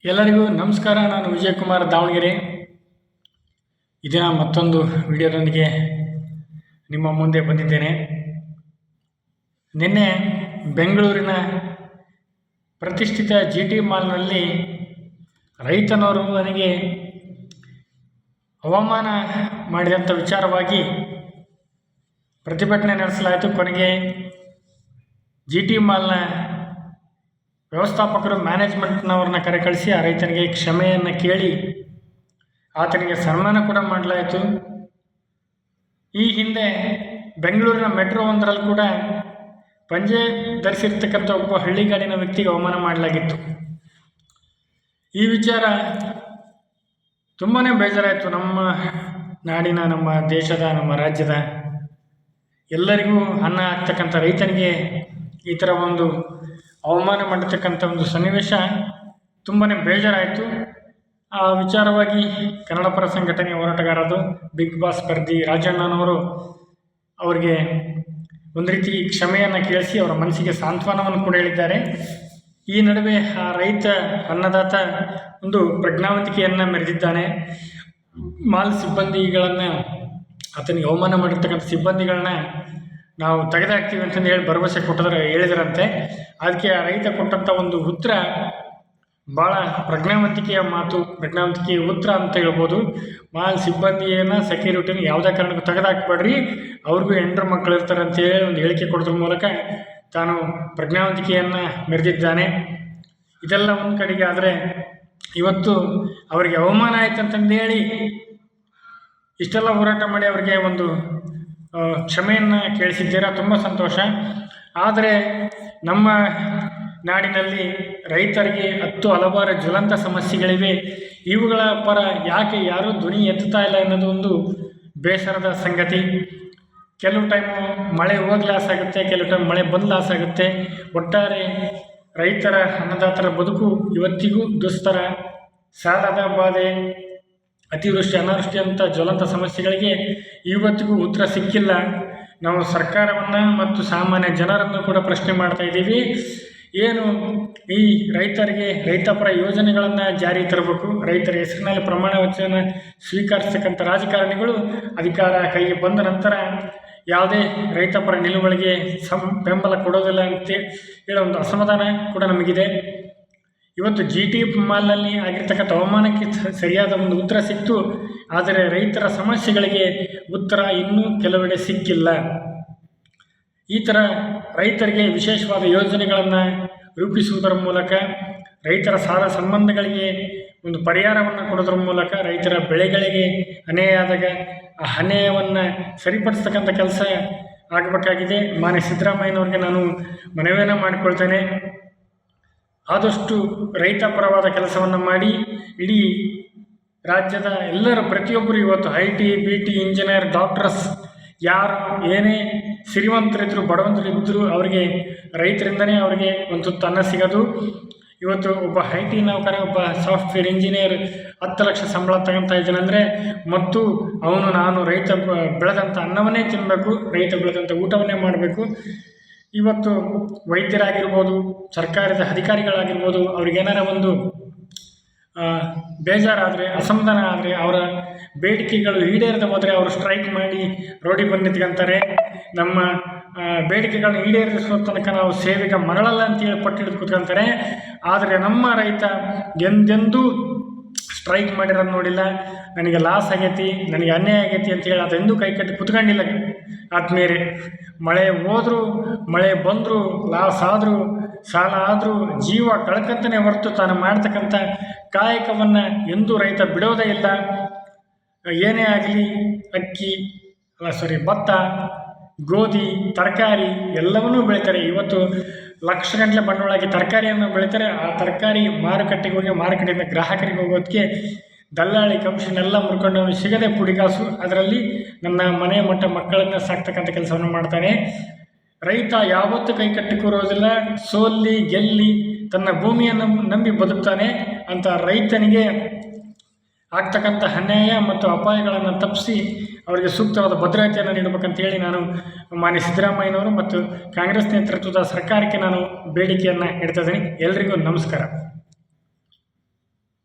ಎಲ್ಲರಿಗೂ ನಮಸ್ಕಾರ. ನಾನು ವಿಜಯಕುಮಾರ್ ದಾವಣಗೆರೆ. ಇದನ್ನ ಮತ್ತೊಂದು ವಿಡಿಯೋದೊಂದಿಗೆ ನಿಮ್ಮ ಮುಂದೆ ಬಂದಿದ್ದೇನೆ. ನಿನ್ನೆ ಬೆಂಗಳೂರಿನ ಪ್ರತಿಷ್ಠಿತ GT ಮಾಲ್ನಲ್ಲಿ ರೈತನವರು ನನಗೆ ಅವಮಾನ ಮಾಡಿದಂಥ ವಿಚಾರವಾಗಿ ಪ್ರತಿಭಟನೆ ನಡೆಸಲಾಯಿತು. ಕೊನೆಗೆ GT ಮಾಲ್ನ ವ್ಯವಸ್ಥಾಪಕರು ಮ್ಯಾನೇಜ್ಮೆಂಟ್ನವ್ರನ್ನ ಕರೆ ಕಳಿಸಿ ಆ ರೈತನಿಗೆ ಕ್ಷಮೆಯನ್ನು ಕೇಳಿ ಆತನಿಗೆ ಸನ್ಮಾನ ಕೂಡ ಮಾಡಲಾಯಿತು. ಈ ಹಿಂದೆ ಬೆಂಗಳೂರಿನ ಮೆಟ್ರೋ ಒಂದರಲ್ಲಿ ಕೂಡ ಪಂಜೆ ಧರಿಸಿರ್ತಕ್ಕಂಥ ಒಬ್ಬ ಹಳ್ಳಿಗಾಡಿನ ವ್ಯಕ್ತಿಗೆ ಅವಮಾನ ಮಾಡಲಾಗಿತ್ತು. ಈ ವಿಚಾರ ತುಂಬಾ ಬೇಜಾರಾಯಿತು. ನಮ್ಮ ನಾಡಿನ, ನಮ್ಮ ದೇಶದ, ನಮ್ಮ ರಾಜ್ಯದ ಎಲ್ಲರಿಗೂ ಅನ್ನ ಹಾಕ್ತಕ್ಕಂಥ ರೈತನಿಗೆ ಈ ಥರ ಒಂದು ಅವಮಾನ ಮಾಡತಕ್ಕಂಥ ಒಂದು ಸನ್ನಿವೇಶ ತುಂಬಾ ಬೇಜಾರಾಯಿತು. ಆ ವಿಚಾರವಾಗಿ ಕನ್ನಡ ಪರ ಸಂಘಟನೆ ಹೋರಾಟಗಾರರು ಬಿಗ್ ಬಾಸ್ ಸ್ಪರ್ಧಿ ರಾಜಣ್ಣನವರು ಅವರಿಗೆ ಒಂದು ರೀತಿ ಕ್ಷಮೆಯನ್ನು ಕೇಳಿಸಿ ಅವರ ಮನಸ್ಸಿಗೆ ಸಾಂತ್ವನವನ್ನು ಕೂಡ ಹೇಳಿದ್ದಾರೆ. ಈ ನಡುವೆ ಆ ರೈತ ಅನ್ನದಾತ ಒಂದು ಪ್ರಜ್ಞಾವಂತಿಕೆಯನ್ನು ಮೆರೆದಿದ್ದಾನೆ. ಮಾಲ್ ಸಿಬ್ಬಂದಿಗಳನ್ನು, ಆತನಿಗೆ ಅವಮಾನ ಮಾಡಿರ್ತಕ್ಕಂಥ ಸಿಬ್ಬಂದಿಗಳನ್ನ ನಾವು ತೆಗೆದಾಕ್ತೀವಿ ಅಂತಂದು ಹೇಳಿ ಭರವಸೆ ಹೇಳಿದರಂತೆ. ಅದಕ್ಕೆ ಆ ರೈತ ಕೊಟ್ಟಂಥ ಒಂದು ಉತ್ತರ ಭಾಳ ಪ್ರಜ್ಞಾವಂತಿಕೆಯ ಮಾತು, ಪ್ರಜ್ಞಾವಂತಿಕೆಯ ಉತ್ತರ ಅಂತ ಹೇಳ್ಬೋದು. ಮಾಲ್ ಸಿಬ್ಬಂದಿಯನ್ನು, ಸೆಕ್ಯೂರಿಟಿನ ಯಾವುದೇ ಕಾರಣಕ್ಕೂ ತೆಗೆದಾಕ್ಬೇಡ್ರಿ, ಅವ್ರಿಗೂ ಹೆಂಡ್ರು ಮಕ್ಕಳು ಇರ್ತಾರೆ ಅಂತೇಳಿ ಒಂದು ಹೇಳಿಕೆ ಕೊಡೋದ್ರ ಮೂಲಕ ತಾನು ಪ್ರಜ್ಞಾವಂತಿಕೆಯನ್ನು ಮೆರೆದಿದ್ದಾನೆ. ಇದೆಲ್ಲ ಒಂದು ಕಡೆಗೆ ಆದರೆ ಇವತ್ತು ಅವರಿಗೆ ಅವಮಾನ ಆಯ್ತು ಅಂತಂದೇಳಿ ಇಷ್ಟೆಲ್ಲ ಹೋರಾಟ ಮಾಡಿ ಅವರಿಗೆ ಒಂದು ಕ್ಷಮೆಯನ್ನು ಕೇಳಿಸಿದ್ದೀರಾ, ತುಂಬ ಸಂತೋಷ. ಆದರೆ ನಮ್ಮ ನಾಡಿನಲ್ಲಿ ರೈತರಿಗೆ ಹಲವಾರು ಜ್ವಲಂತ ಸಮಸ್ಯೆಗಳಿವೆ. ಇವುಗಳ ಪರ ಯಾಕೆ ಯಾರೂ ಧ್ವನಿ ಎತ್ತುತ್ತಾ ಇಲ್ಲ ಅನ್ನೋದು ಒಂದು ಬೇಸರದ ಸಂಗತಿ. ಕೆಲವು ಟೈಮು ಮಳೆ ಹೋಗಿ ಲಾಸ್ ಆಗುತ್ತೆ, ಕೆಲವು ಟೈಮ್ ಮಳೆ ಬಂದು ಲಾಸ್ ಆಗುತ್ತೆ. ಒಟ್ಟಾರೆ ರೈತರ, ಅನ್ನದಾತರ ಬದುಕು ಇವತ್ತಿಗೂ ದುಸ್ತರ. ಸಾಲದ ಬಾಧೆ, ಅತಿವೃಷ್ಟಿ, ಅನಾವೃಷ್ಟಿ ಅಂತ ಜ್ವಲಂತ ಸಮಸ್ಯೆಗಳಿಗೆ ಇವತ್ತಿಗೂ ಉತ್ತರ ಸಿಕ್ಕಿಲ್ಲ. ನಾವು ಸರ್ಕಾರವನ್ನು ಮತ್ತು ಸಾಮಾನ್ಯ ಜನರನ್ನು ಕೂಡ ಪ್ರಶ್ನೆ ಮಾಡ್ತಾ ಇದ್ದೀವಿ. ಏನು ಈ ರೈತರಿಗೆ ರೈತಪರ ಯೋಜನೆಗಳನ್ನು ಜಾರಿ ತರಬೇಕು, ರೈತರ ಹೆಸರಿನಲ್ಲಿ ಪ್ರಮಾಣ ವಚನ ಸ್ವೀಕರಿಸ್ತಕ್ಕಂಥ ರಾಜಕಾರಣಿಗಳು ಅಧಿಕಾರ ಕೈಗೆ ಬಂದ ನಂತರ ಯಾವುದೇ ರೈತಪರ ನಿಲುವಳಿಗೆ ಬೆಂಬಲ ಕೊಡೋದಿಲ್ಲ ಅಂತ ಹೇಳೋ ಒಂದು ಅಸಮಾಧಾನ ಕೂಡ ನಮಗಿದೆ. ಇವತ್ತು GT ಮಾಲ್ನಲ್ಲಿ ಆಗಿರ್ತಕ್ಕಂಥ ಅವಮಾನಕ್ಕೆ ಸರಿಯಾದ ಒಂದು ಉತ್ತರ ಸಿಕ್ತು. ಆದರೆ ರೈತರ ಸಮಸ್ಯೆಗಳಿಗೆ ಉತ್ತರ ಇನ್ನೂ ಕೆಲವೆಡೆ ಸಿಕ್ಕಿಲ್ಲ. ಈ ಥರ ರೈತರಿಗೆ ವಿಶೇಷವಾದ ಯೋಜನೆಗಳನ್ನು ರೂಪಿಸುವುದರ ಮೂಲಕ, ರೈತರ ಸಾಲ ಸಂಬಂಧಗಳಿಗೆ ಒಂದು ಪರಿಹಾರವನ್ನು ಕೊಡೋದ್ರ ಮೂಲಕ ರೈತರ ಬೆಳೆಗಳಿಗೆ ಅನ್ಯಾಯ ಆದಾಗ ಆ ಅನ್ಯಾಯವನ್ನು ಸರಿಪಡಿಸ್ತಕ್ಕಂಥ ಕೆಲಸ ಆಗಬೇಕಾಗಿದೆ. ಮಾನ್ಯ ಸಿದ್ದರಾಮಯ್ಯನವ್ರಿಗೆ ನಾನು ಮನವಿಯನ್ನು ಮಾಡಿಕೊಳ್ತೇನೆ. ಆದಷ್ಟು ರೈತ ಪರವಾದ ಕೆಲಸವನ್ನು ಮಾಡಿ ಇಡೀ ರಾಜ್ಯದ ಎಲ್ಲರ ಪ್ರತಿಯೊಬ್ಬರು ಇವತ್ತು IT, BT, ಇಂಜಿನಿಯರ್, ಡಾಕ್ಟರ್ಸ್ ಯಾರು ಏನೇ ಸಿರಿವಂತರಿದ್ದರು, ಬಡವಂತರಿದ್ದರು, ಅವರಿಗೆ ರೈತರಿಂದನೇ ಅವರಿಗೆ ಒಂದು ತುತ್ತು ಅನ್ನ ಸಿಗೋದು. ಇವತ್ತು ಒಬ್ಬ IT ನೌಕರ, ಒಬ್ಬ ಸಾಫ್ಟ್ವೇರ್ ಇಂಜಿನಿಯರ್ 10 ಲಕ್ಷ ಸಂಬಳ ತಗೊತಾ ಇದ್ದಾನಂದರೆ ಮತ್ತು ನಾನು ರೈತ ಬೆಳೆದಂಥ ಅನ್ನವನ್ನೇ ತಿನ್ನಬೇಕು, ರೈತ ಬೆಳೆದಂಥ ಊಟವನ್ನೇ ಮಾಡಬೇಕು. ಇವತ್ತು ವೈದ್ಯರಾಗಿರ್ಬೋದು, ಸರ್ಕಾರದ ಅಧಿಕಾರಿಗಳಾಗಿರ್ಬೋದು, ಅವ್ರಿಗೇನಾರ ಒಂದು ಬೇಜಾರಾದರೆ, ಅಸಮಾಧಾನ ಆದರೆ, ಅವರ ಬೇಡಿಕೆಗಳು ಈಡೇರದೆ ಹೋದರೆ ಅವರು ಸ್ಟ್ರೈಕ್ ಮಾಡಿ ರೋಡಿಗೆ ಬಂದು ನಿಂತ್ಕೊಂತಾರೆ. ನಮ್ಮ ಬೇಡಿಕೆಗಳನ್ನ ಈಡೇರಿಸುವ ತನಕ ನಾವು ಸೇವೆಗೆ ಮರಳಲ್ಲ ಅಂತೇಳಿ ಪಟ್ಟಿಡಿದು ಕೂತ್ಕೊಂತಾರೆ. ಆದರೆ ನಮ್ಮ ರೈತ ಎಂದೆಂದೂ ಸ್ಟ್ರೈಕ್ ಮಾಡಿರೋದು ನೋಡಿಲ್ಲ. ನನಗೆ ಲಾಸ್ ಆಗೈತಿ, ನನಗೆ ಅನ್ಯಾಯ ಆಗೈತಿ ಅಂತೇಳಿ ಅದೆಂದೂ ಕೈ ಕಟ್ಟಿ ಕುತ್ಕೊಂಡಿಲ್ಲ. ಆದ್ಮೇಲೆ ಮಳೆ ಹೋದರೂ, ಮಳೆ ಬಂದರೂ, ಲಾಸ್ ಆದರೂ, ಸಾಲ ಆದರೂ ಜೀವ ಕಳ್ಕಂತಾನೆ ಹೊರತು ತಾನು ಮಾಡ್ತಕ್ಕಂಥ ಕಾಯಕವನ್ನು ಎಂದೂ ರೈತ ಬಿಡೋದೇ ಇಲ್ಲ. ಏನೇ ಆಗಲಿ ಭತ್ತ, ಗೋಧಿ, ತರಕಾರಿ ಎಲ್ಲವನ್ನೂ ಬೆಳೀತಾರೆ. ಇವತ್ತು ಲಕ್ಷಗಟ್ಟಲೆ ಬಂಡವಾಳ ಹಾಕಿ ತರಕಾರಿಯನ್ನು ಬೆಳೀತಾರೆ. ಆ ತರಕಾರಿ ಮಾರುಕಟ್ಟೆಗೆ ಹೋಗಿ ಮಾರುಕಟ್ಟೆಯಿಂದ ಗ್ರಾಹಕರಿಗೆ ಹೋಗೋದಕ್ಕೆ ದಲ್ಲಾಳಿ ಕಮಿಷನ್ ಎಲ್ಲ ಮುರ್ಕೊಂಡು ಅವನು ಸಿಗದೆ ಪುಡಿಗಾಸು. ಅದರಲ್ಲಿ ನನ್ನ ಮನೆ ಮಟ್ಟ ಮಕ್ಕಳನ್ನು ಸಾಕ್ತಕ್ಕಂಥ ಕೆಲಸವನ್ನು ಮಾಡ್ತಾನೆ. ರೈತ ಯಾವತ್ತೂ ಕೈ ಕಟ್ಟಿ ಕೂರೋದಿಲ್ಲ. ಸೋಲ್ಲಿ ಗೆಲ್ಲಿ ತನ್ನ ಭೂಮಿಯನ್ನು ನಂಬಿ ಬದುಕ್ತಾನೆ. ಅಂತ ರೈತನಿಗೆ ಆಗ್ತಕ್ಕಂಥ ಅನ್ಯಾಯ ಮತ್ತು ಅಪಾಯಗಳನ್ನು ತಪ್ಪಿಸಿ ಅವರಿಗೆ ಸೂಕ್ತವಾದ ಭದ್ರತೆಯನ್ನು ನೀಡಬೇಕಂತೇಳಿ ನಾನು ಮಾನ್ಯ ಸಿದ್ದರಾಮಯ್ಯನವರು ಮತ್ತು ಕಾಂಗ್ರೆಸ್ ನೇತೃತ್ವದ ಸರ್ಕಾರಕ್ಕೆ ನಾನು ಬೇಡಿಕೆಯನ್ನು ಇಡ್ತಾ ಇದ್ದೀನಿ. ಎಲ್ರಿಗೂ ನಮಸ್ಕಾರ.